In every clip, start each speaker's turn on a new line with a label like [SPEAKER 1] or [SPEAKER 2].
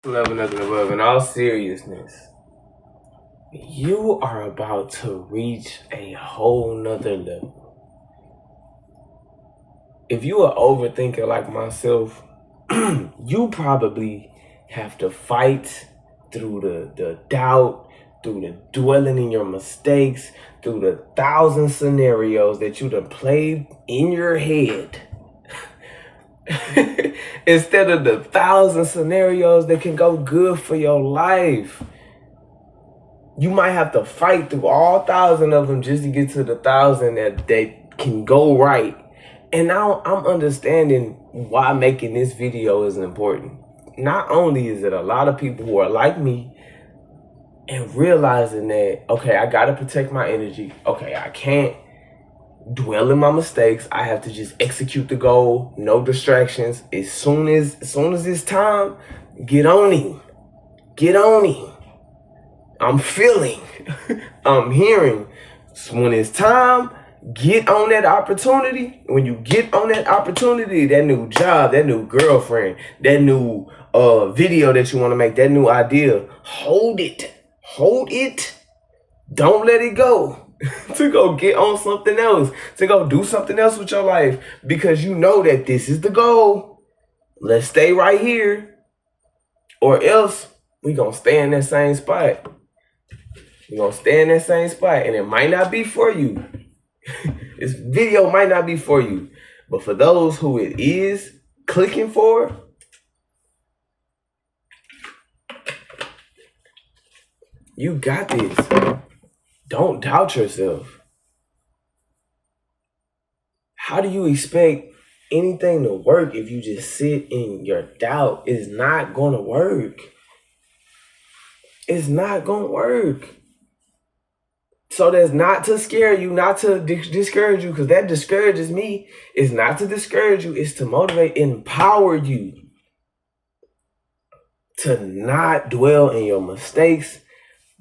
[SPEAKER 1] Level nothing above. In all seriousness, you are about to reach a whole nother level. If you are overthinker like myself, you probably have to fight through the doubt, through the dwelling in your mistakes, through the 1,000 scenarios that you done played in your head. Instead of the 1,000 scenarios that can go good for your life. You might have to fight through all 1,000 of them just to get to the 1,000 that can go right. And now I'm understanding why making this video is important. Not only is it a lot of people who are like me and realizing that, okay, I gotta protect my energy. Okay, I can't dwell in my mistakes. I have to just execute the goal, no distractions. As soon as it's time, get on him. Get on him. I'm feeling, I'm hearing. So when it's time, get on that opportunity. When you get on that opportunity, that new job, that new girlfriend, that new video that you want to make, that new idea, hold it. Hold it. Don't let it go. To go get on something else. To go do something else with your life. Because you know that this is the goal. Let's stay right here. Or else we gonna stay in that same spot. You're going to stay in that same spot, and it might not be for you. This video might not be for you. But for those who it is clicking for, you got this. Don't doubt yourself. How do you expect anything to work if you just sit in your doubt? It's not going to work. It's not going to work. So that's not to scare you, not to discourage you, because that discourages me. It's not to discourage you. It's to motivate, empower you to not dwell in your mistakes,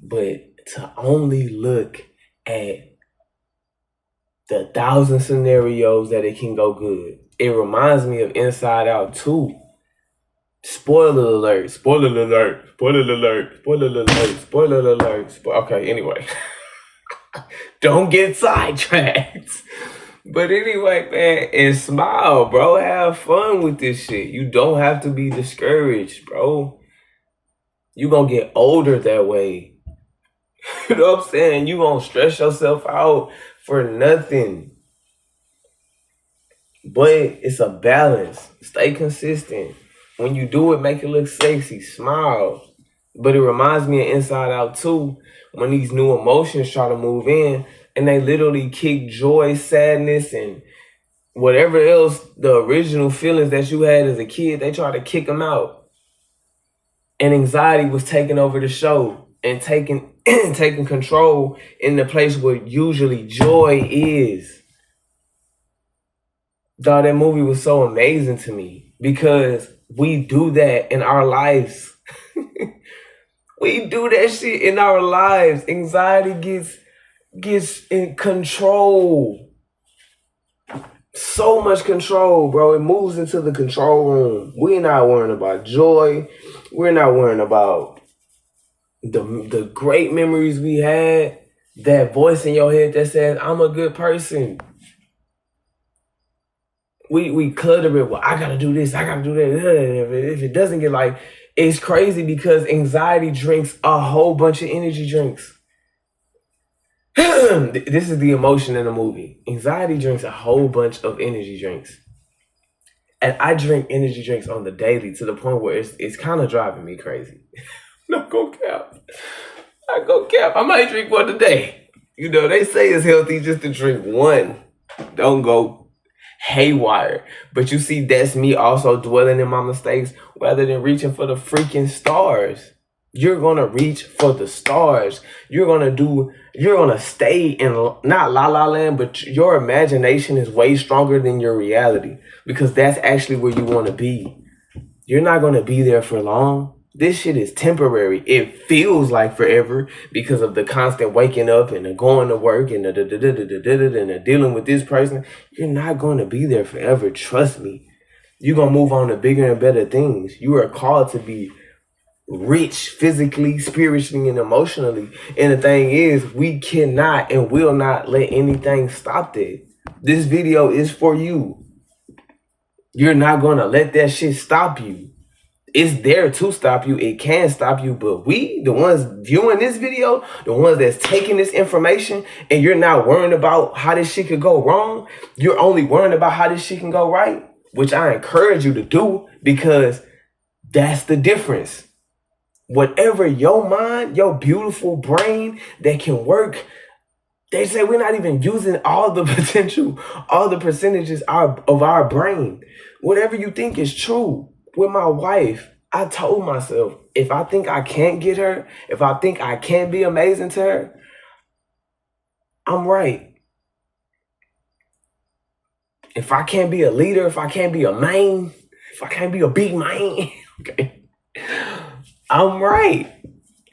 [SPEAKER 1] but to only look at the 1,000 scenarios that it can go good. It reminds me of Inside Out 2. Spoiler alert, spoiler alert, spoiler alert, spoiler alert, spoiler alert. Okay, anyway. Don't get sidetracked. But anyway, man, and smile, bro. Have fun with this shit. You don't have to be discouraged, bro. You gonna get older that way. You know what I'm saying? You gonna stress yourself out for nothing. But it's a balance. Stay consistent. When you do it, make it look sexy. Smile. But it reminds me of Inside Out 2, when these new emotions try to move in and they literally kick joy, sadness, and whatever else, the original feelings that you had as a kid, they try to kick them out. And anxiety was taking over the show and taking control in the place where usually joy is. Dog, that movie was so amazing to me because we do that in our lives. We do that shit in our lives. Anxiety gets in control. So much control, bro. It moves into the control room. We're not worrying about joy. We're not worrying about the great memories we had. That voice in your head that says, I'm a good person. We clutter it. Well, I gotta do this. I gotta do that. If it doesn't get like... It's crazy because anxiety drinks a whole bunch of energy drinks. This is the emotion in the movie. Anxiety drinks a whole bunch of energy drinks. And I drink energy drinks on the daily to the point where it's kind of driving me crazy. No, go cap. I might drink one a day. You know, they say it's healthy just to drink one. Don't go haywire. But you see, that's me also dwelling in my mistakes rather than reaching for the freaking stars. You're gonna reach for the stars. You're gonna stay in not la la land, but your imagination is way stronger than your reality, because that's actually where you want to be. You're not gonna be there for long. This shit is temporary. It feels like forever because of the constant waking up and the going to work and the dealing with this person. You're not going to be there forever. Trust me. You're going to move on to bigger and better things. You are called to be rich physically, spiritually, and emotionally. And the thing is, we cannot and will not let anything stop that. This video is for you. You're not going to let that shit stop you. It's there to stop you. It can stop you. But we, the ones viewing this video, the ones that's taking this information, and you're not worrying about how this shit could go wrong. You're only worrying about how this shit can go right, which I encourage you to do, because that's the difference. Whatever your mind, your beautiful brain that can work, they say we're not even using all the potential, all the percentages of our brain. Whatever you think is true. With my wife, I told myself, if I think I can't get her, if I think I can't be amazing to her, I'm right. If I can't be a leader, if I can't be a man, if I can't be a big man, okay, I'm right.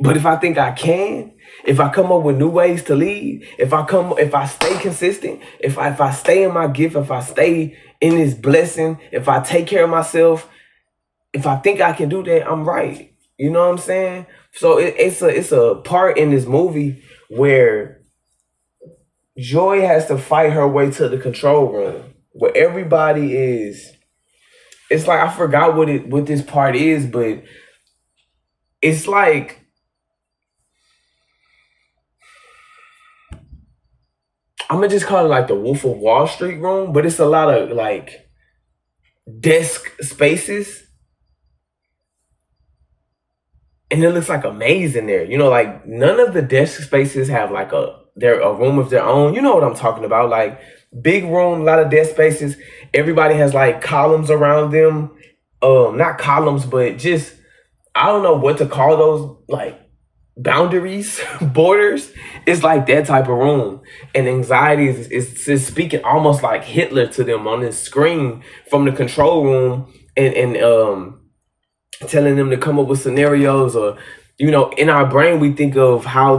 [SPEAKER 1] But if I think I can, if I come up with new ways to lead, if I stay consistent, if I stay in my gift, if I stay in this blessing, if I take care of myself, if I think I can do that, I'm right. You know what I'm saying? So it's a part in this movie where Joy has to fight her way to the control room, where everybody is. It's like, I forgot what this part is, but it's like, I'm gonna just call it like the Wolf of Wall Street room, but it's a lot of like desk spaces. And it looks like a maze in there. You know, like none of the desk spaces have like a room of their own. You know what I'm talking about? Like big room, a lot of desk spaces. Everybody has like columns around them. Not columns, but just, I don't know what to call those, like boundaries, borders. It's like that type of room. And anxiety is speaking almost like Hitler to them on this screen from the control room, and telling them to come up with scenarios. Or, you know, in our brain, we think of how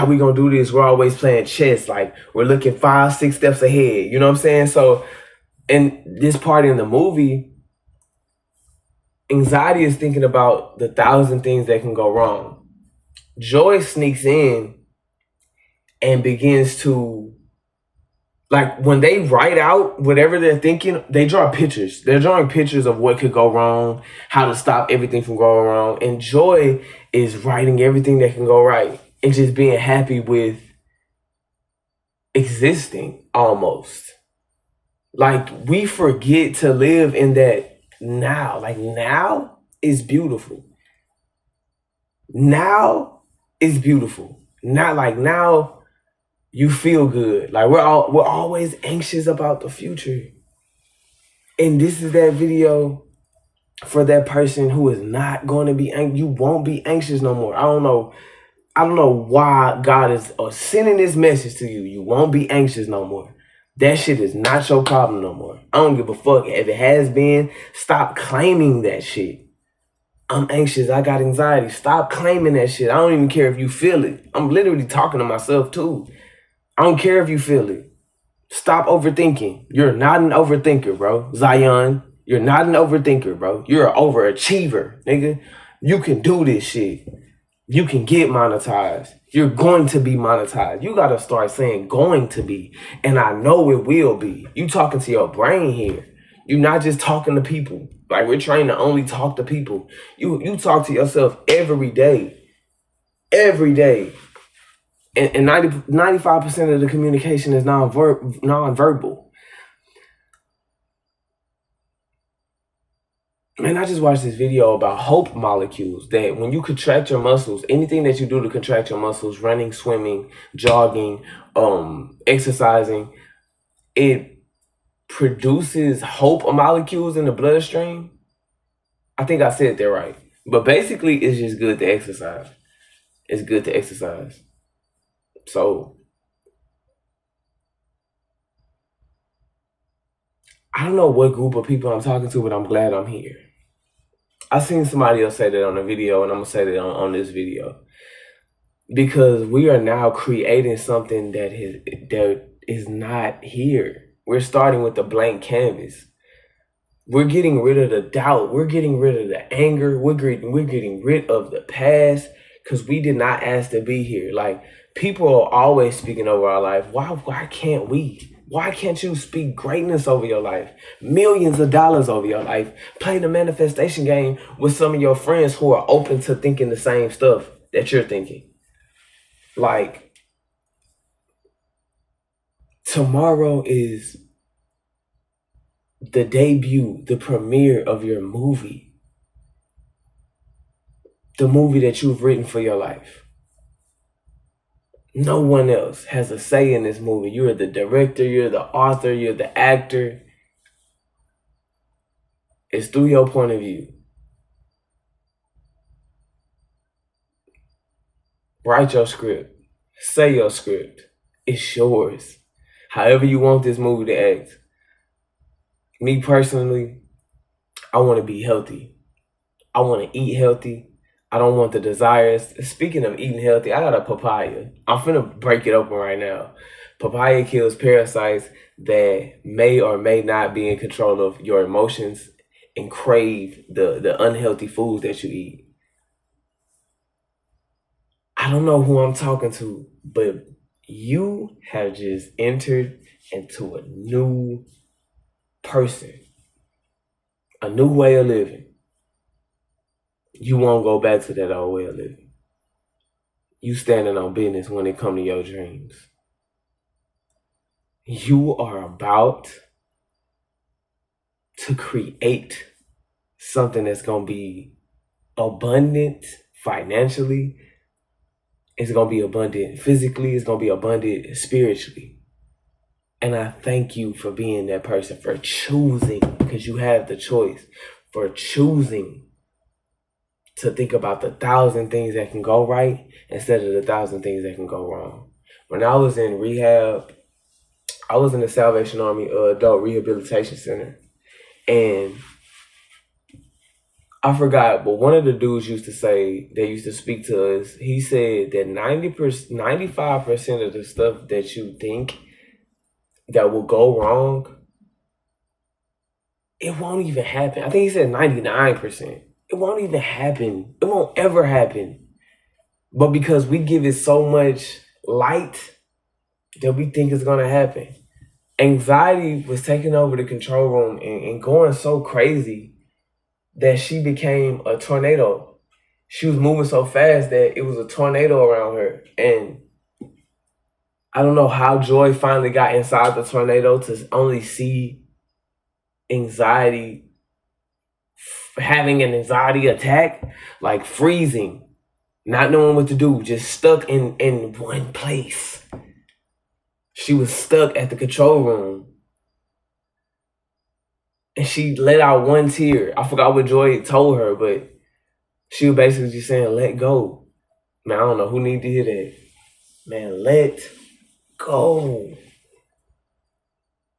[SPEAKER 1] we gonna do this. We're always playing chess. Like we're looking 5-6 steps ahead. You know what I'm saying? So in this part in the movie, anxiety is thinking about the 1,000 things that can go wrong. Joy sneaks in and begins to, like, when they write out whatever they're thinking, they draw pictures. They're drawing pictures of what could go wrong, how to stop everything from going wrong. And Joy is writing everything that can go right and just being happy with existing almost. Like, we forget to live in that now. Like, now is beautiful. Now is beautiful. Not like now you feel good. Like we're always anxious about the future. And this is that video for that person who is not going to be anxious. You won't be anxious no more. I don't know why God is sending this message to you. You won't be anxious no more. That shit is not your problem no more. I don't give a fuck. If it has been, stop claiming that shit. I'm anxious. I got anxiety. Stop claiming that shit. I don't even care if you feel it. I'm literally talking to myself too. I don't care if you feel it. Stop overthinking. You're not an overthinker, bro. Zion, you're not an overthinker, bro. You're an overachiever, nigga. You can do this shit. You can get monetized. You're going to be monetized. You got to start saying going to be. And I know it will be. You talking to your brain here. You're not just talking to people. Like, we're trained to only talk to people. You talk to yourself every day. Every day. And 95% of the communication is non-verbal. Man, I just watched this video about hope molecules, that when you contract your muscles, anything that you do to contract your muscles, running, swimming, jogging, exercising, it produces hope molecules in the bloodstream. I think I said that right. But basically, it's just good to exercise. It's good to exercise. So, I don't know what group of people I'm talking to, but I'm glad I'm here. I seen somebody else say that on a video, and I'm going to say that on this video. Because we are now creating something that is not here. We're starting with a blank canvas. We're getting rid of the doubt. We're getting rid of the anger. We're getting rid of the past because we did not ask to be here. Like, people are always speaking over our life. Why can't we? Why can't you speak greatness over your life? Millions of dollars over your life. Play the manifestation game with some of your friends who are open to thinking the same stuff that you're thinking. Like, tomorrow is the debut, the premiere of your movie. The movie that you've written for your life. No one else has a say in this movie. You're the director, you're the author, you're the actor. It's through your point of view. Write your script. Say your script. It's yours. However you want this movie to act. Me personally, I want to be healthy. I want to eat healthy. I don't want the desires. Speaking of eating healthy, I got a papaya. I'm finna break it open right now. Papaya kills parasites that may or may not be in control of your emotions and crave the unhealthy foods that you eat. I don't know who I'm talking to, but you have just entered into a new person, a new way of living. You won't go back to that old way of living. You standing on business when it comes to your dreams. You are about to create something that's going to be abundant financially. It's going to be abundant physically. It's going to be abundant spiritually. And I thank you for being that person, for choosing, because you have the choice, for choosing to think about the 1,000 things that can go right instead of the 1,000 things that can go wrong. When I was in rehab, I was in the Salvation Army Adult Rehabilitation Center. And I forgot, but one of the dudes used to say, they used to speak to us, he said that 95% of the stuff that you think that will go wrong, it won't even happen. I think he said 99%. It won't even happen. It won't ever happen. But because we give it so much light that we think it's going to happen. Anxiety was taking over the control room and going so crazy that she became a tornado. She was moving so fast that it was a tornado around her. And I don't know how Joy finally got inside the tornado to only see anxiety, having an anxiety attack, like freezing, not knowing what to do, just stuck in one place. She was stuck at the control room. And she let out one tear. I forgot what Joy told her, but she was basically just saying, let go. Man, I don't know who need to hear that. Man, let go.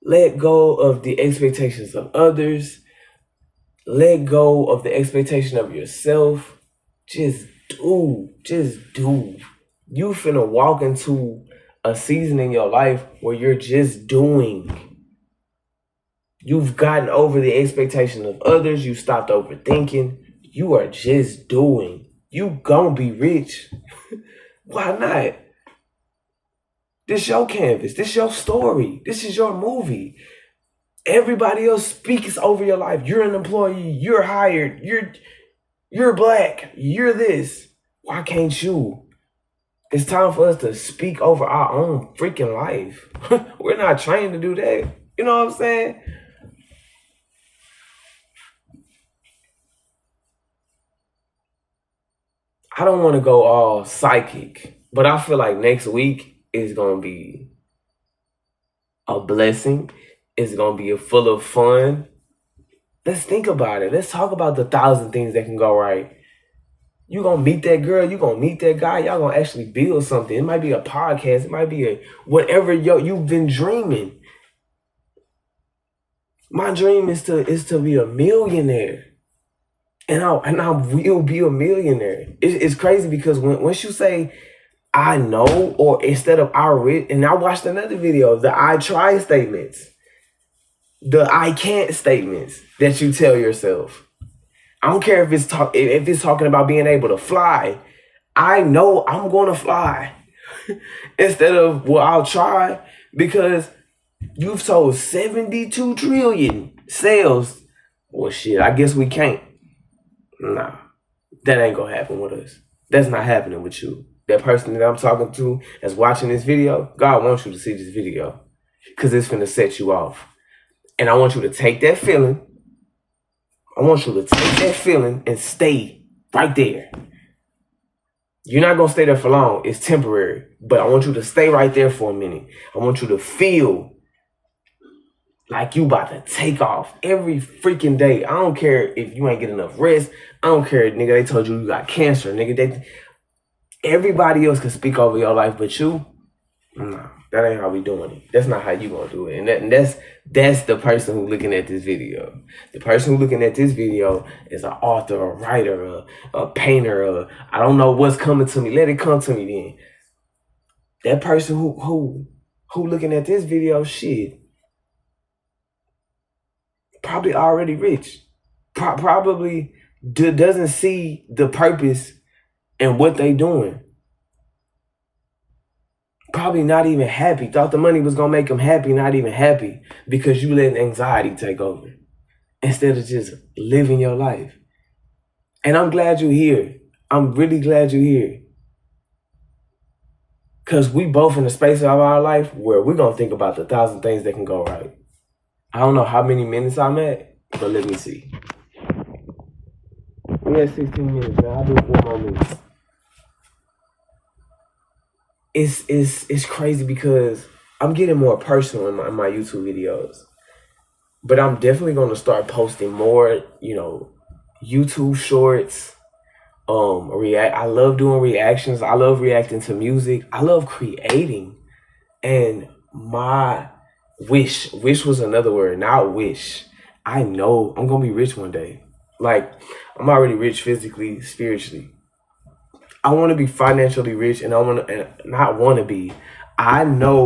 [SPEAKER 1] Let go of the expectations of others. Let go of the expectation of yourself. Just do. Just do. You finna walk into a season in your life where you're just doing. You've gotten over the expectation of others. You stopped overthinking. You are just doing. You gonna be rich. Why not? This your canvas. This your story. This is your movie. Everybody else speaks over your life. You're an employee. You're hired. You're black. You're this. Why can't you? It's time for us to speak over our own freaking life. We're not trained to do that. You know what I'm saying? I don't want to go all psychic, but I feel like next week is going to be a blessing. It's going to be full of fun. Let's think about it. Let's talk about the 1,000 things that can go right. You're going to meet that girl. You're going to meet that guy. Y'all going to actually build something. It might be a podcast. It might be a whatever you've been dreaming. My dream is to be a millionaire. And I will be a millionaire. It's crazy because once you say, I know, or instead of I read, and I watched another video, the I try statements. The I can't statements that you tell yourself. I don't care if it's talking about being able to fly. I know I'm gonna fly. Instead of, well, I'll try, because you've sold 72 trillion sales. Well, shit, I guess we can't. Nah, that ain't gonna happen with us. That's not happening with you. That person that I'm talking to that's watching this video, God wants you to see this video because it's finna set you off. And I want you to take that feeling. I want you to take that feeling and stay right there. You're not going to stay there for long. It's temporary. But I want you to stay right there for a minute. I want you to feel like you about to take off every freaking day. I don't care if you ain't get enough rest. I don't care, nigga, they told you got cancer. Nigga, everybody else can speak over your life, but you, no, that ain't how we doing it. That's not how you gonna do it. And that's the person who looking at this video. The person who looking at this video is an author, a writer, a painter, I don't know what's coming to me. Let it come to me then. That person who looking at this video, shit, probably already rich. Probably doesn't see the purpose in what they doing. Probably not even happy. Thought the money was going to make them happy, not even happy, because you letting anxiety take over instead of just living your life. And I'm glad you're here. I'm really glad you're here. Because we both in the space of our life where we're going to think about the 1,000 things that can go right. I don't know how many minutes I'm at, but let me see. We had 16 minutes, man. I'll do 4 more minutes. It's crazy because I'm getting more personal in my YouTube videos. But I'm definitely going to start posting more, YouTube shorts. I love doing reactions. I love reacting to music. I love creating. And my wish was another word, not wish. I know I'm going to be rich one day. Like, I'm already rich physically, spiritually. I want to be financially rich, and I know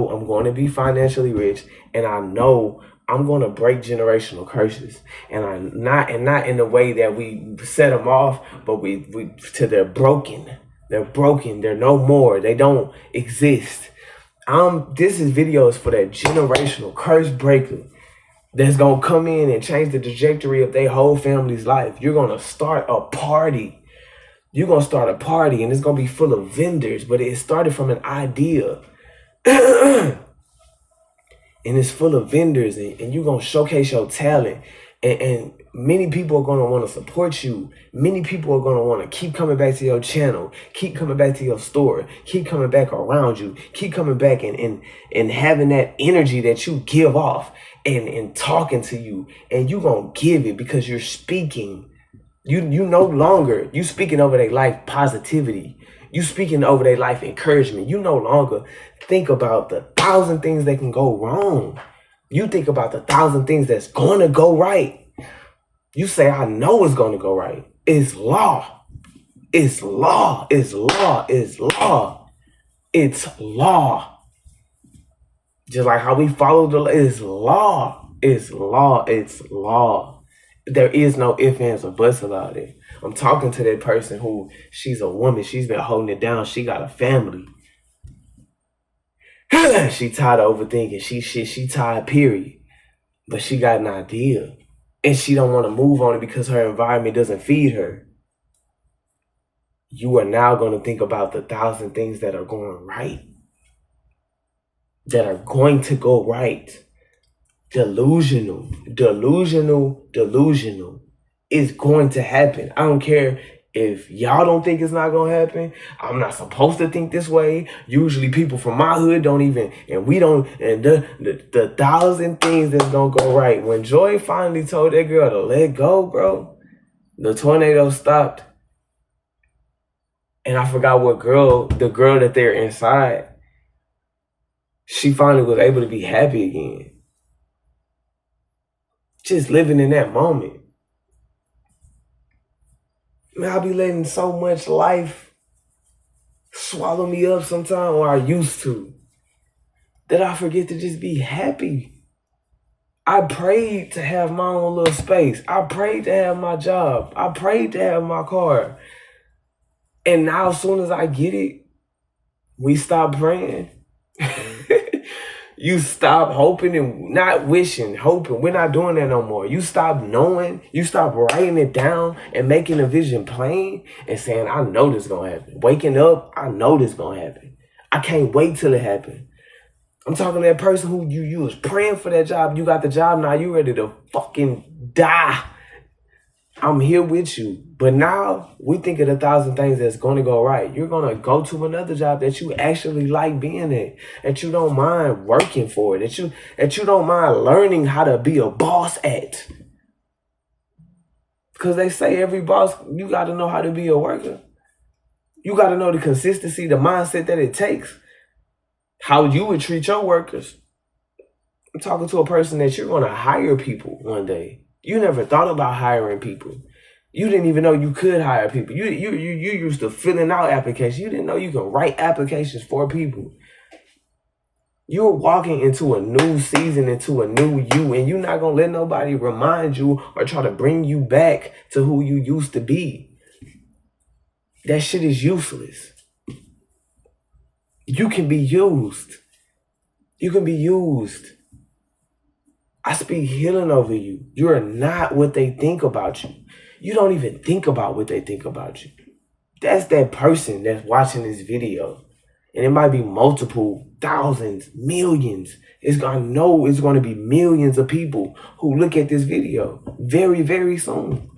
[SPEAKER 1] I'm going to be financially rich, and I know I'm going to break generational curses, and not in the way that we set them off, but till they're broken. They're broken. They're no more. They don't exist. This video is for that generational curse breaker that's going to come in and change the trajectory of their whole family's life. You're going to start a party. You're going to start a party, and it's going to be full of vendors, but it started from an idea. And it's full of vendors, and you're going to showcase your talent. And many people are going to want to support you. Many people are going to want to keep coming back to your channel, keep coming back to your store, keep coming back around you, keep coming back and having that energy that you give off and talking to you. And you're going to give it because you're speaking. You no longer, you speaking over their life positivity. You speaking over their life encouragement. You no longer think about the 1,000 things that can go wrong. You think about the 1,000 things that's going to go right. You say, I know it's going to go right. It's law. It's law. It's law. It's law. It's law. Just like how we follow the law. It's law. It's law. It's law. There is no ifs, ands, or buts about it. I'm talking to that person who, she's a woman. She's been holding it down. She got a family. She tired of overthinking. She tired, period. But she got an idea. And she don't want to move on it because her environment doesn't feed her. You are now going to think about the 1,000 things that are going right. That are going to go right. Delusional is going to happen. I don't care if y'all don't think it's not going to happen. I'm not supposed to think this way. Usually people from my hood don't even, and we don't, and the 1,000 things that's going to go right. When Joy finally told that girl to let go, bro, the tornado stopped. And I forgot the girl that they're inside, she finally was able to be happy again. Just living in that moment. Man, I be letting so much life swallow me up sometimes, or I used to, that I forget to just be happy. I prayed to have my own little space. I prayed to have my job. I prayed to have my car. And now as soon as I get it, we stop praying. You stop hoping and not wishing, hoping. We're not doing that no more. You stop knowing. You stop writing it down and making a vision plain and saying, I know this is going to happen. Waking up, I know this is going to happen. I can't wait till it happens. I'm talking to that person who you was praying for that job. You got the job now. You ready to fucking die. I'm here with you. But now we think of 1,000 things that's going to go right. You're going to go to another job that you actually like being in, that you don't mind working for, that you don't mind learning how to be a boss at. Because they say every boss, you got to know how to be a worker. You got to know the consistency, the mindset that it takes, how you would treat your workers. I'm talking to a person that you're going to hire people one day. You never thought about hiring people. You didn't even know you could hire people. You used to filling out applications. You didn't know you could write applications for people. You're walking into a new season, into a new you, and you're not going to let nobody remind you or try to bring you back to who you used to be. That shit is useless. You can be used. You can be used. I speak healing over you. You are not what they think about you. You don't even think about what they think about you. That's that person that's watching this video. And it might be multiple thousands, millions. It's going to be millions of people who look at this video very, very soon.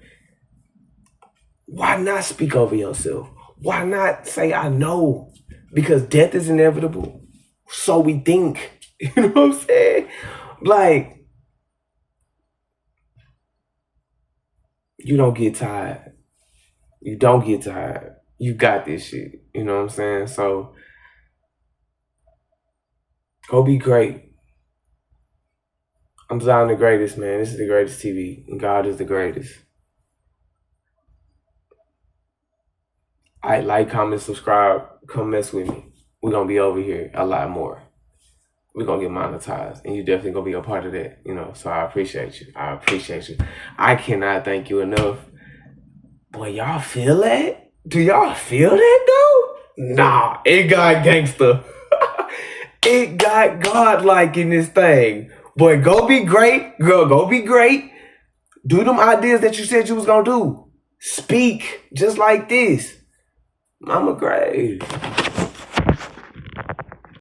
[SPEAKER 1] Why not speak over yourself? Why not say, I know? Because death is inevitable. So we think. You know what I'm saying? Like, you don't get tired. You don't get tired. You got this shit. You know what I'm saying? So, go be great. I'm Zion the greatest, man. This is the greatest TV. And God is the greatest. Alright, like, comment, subscribe. Come mess with me. We're going to be over here a lot more. We're going to get monetized. And you definitely going to be a part of that. You know, so I appreciate you. I appreciate you. I cannot thank you enough. Boy, y'all feel that? Do y'all feel that, though? Nah, it got gangster. It got godlike in this thing. Boy, go be great. Girl, go be great. Do them ideas that you said you was going to do. Speak just like this. Mama Grave.